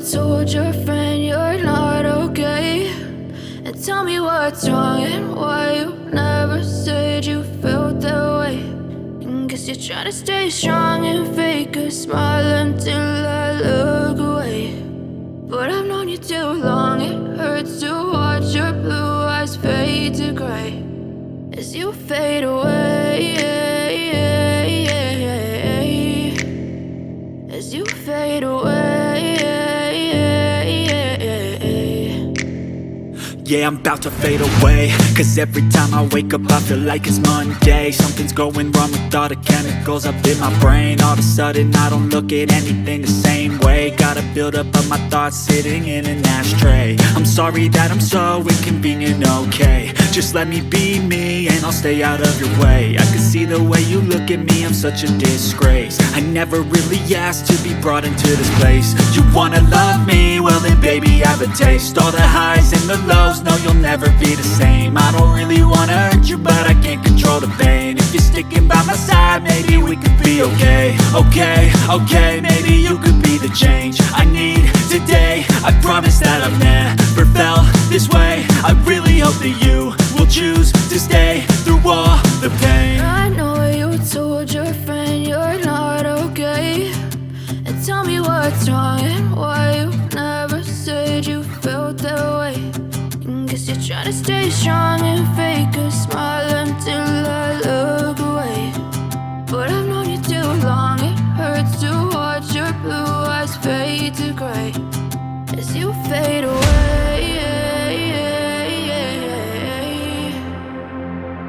told your friend you're not okay, and tell me what's wrong and why you never said you felt that way. And guess you're trying to stay strong and fake a smile until I look away. But I've known you too long, it hurts to watch your blue eyes fade to gray as you fade away, as you fade away. Yeah, I'm about to fade away, cause every time I wake up I feel like it's Monday. Something's going wrong with all the chemicals up in my brain. All of a sudden I don't look at anything the same way. Got a build up of my thoughts sitting in an ashtray. I'm sorry that I'm so inconvenient, okay. Just let me be me and I'll stay out of your way. I can see the way you look at me, I'm such a disgrace. I never really asked to be brought into this place. You wanna love me? Well then baby have a taste. All the highs and the lows, no, you'll never be the same. I don't really wanna hurt you, but I can't control the pain. If you're sticking by my side, maybe we could be okay. Okay, maybe you could be the change I need today. I promise that I've never felt this way. I really hope that you will choose to stay through all the pain. I know you told your friend you're not okay, and tell me what's wrong and why you never said you felt that way. Guess you're trying to stay strong and fake a smile until I look away. But I've known you too long, it hurts to watch your blue eyes fade to gray as you fade away,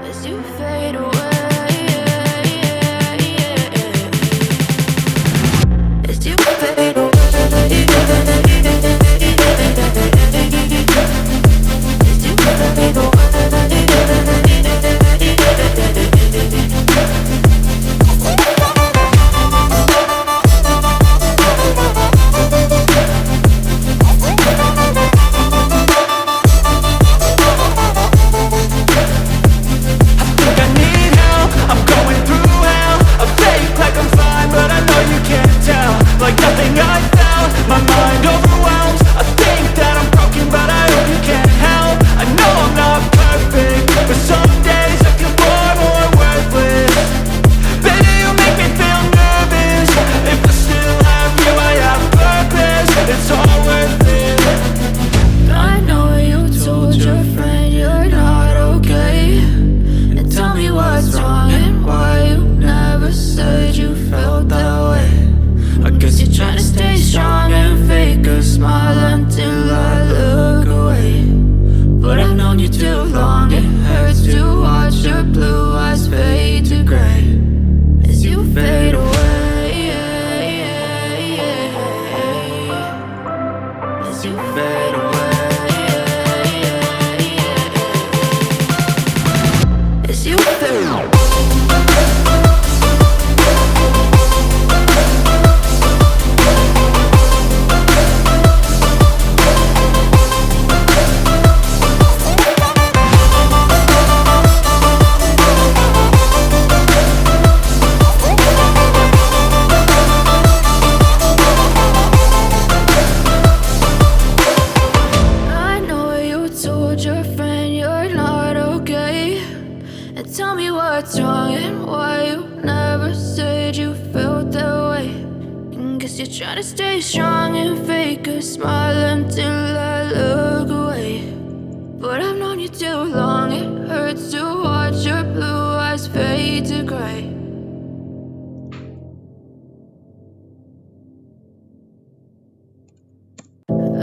as you fade away, as you fade away.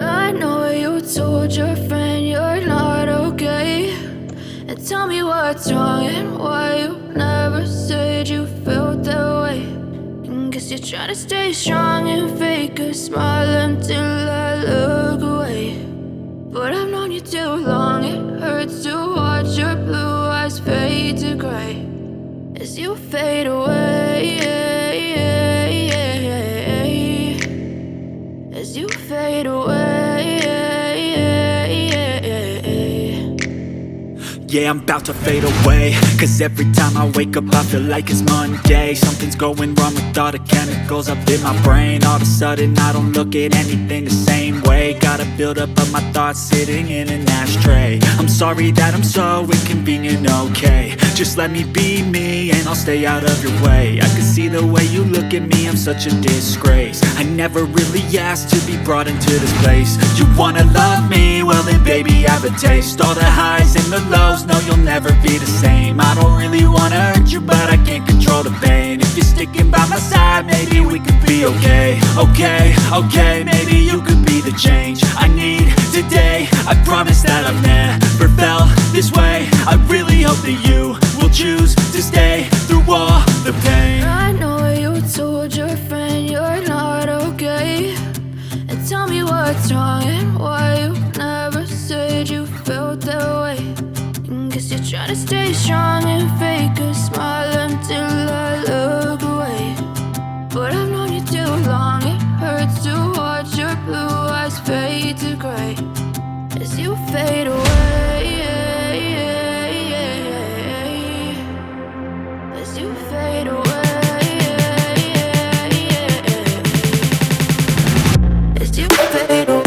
I know you told your friend you're not okay, and tell me what's wrong and why you never said you felt that way. And guess you're trying to stay strong and fake a smile until I look away. But I've known you too long, it hurts to watch your blue eyes fade to gray as you fade away, as you fade away. Yeah, I'm about to fade away, cause every time I wake up I feel like it's Monday. Something's going wrong with all the chemicals up in my brain. All of a sudden I don't look at anything the same way. Got a buildup of my thoughts sitting in an ashtray. I'm sorry that I'm so inconvenient, okay. Just let me be me and I'll stay out of your way. I can see the way you look at me, I'm such a disgrace. I never really asked to be brought into this place. You wanna love me? Well then baby have a taste. All the highs and the lows, no you'll never be the same. I don't really wanna hurt you but I can't control the pain. If you're sticking by my side, maybe we could be okay. Okay, maybe you could be the change I need today. I promise that I've never felt this way. I really hope that you will choose to stay through all the pain. I know you told your friend you're not okay, and tell me what's wrong and why you never said you felt that way. Guess you're trying to stay strong and fake a smile until I look away. But I've known you too long, it hurts to watch your blue eyes fade to gray as you fade away. As you fade away. As you fade away.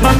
My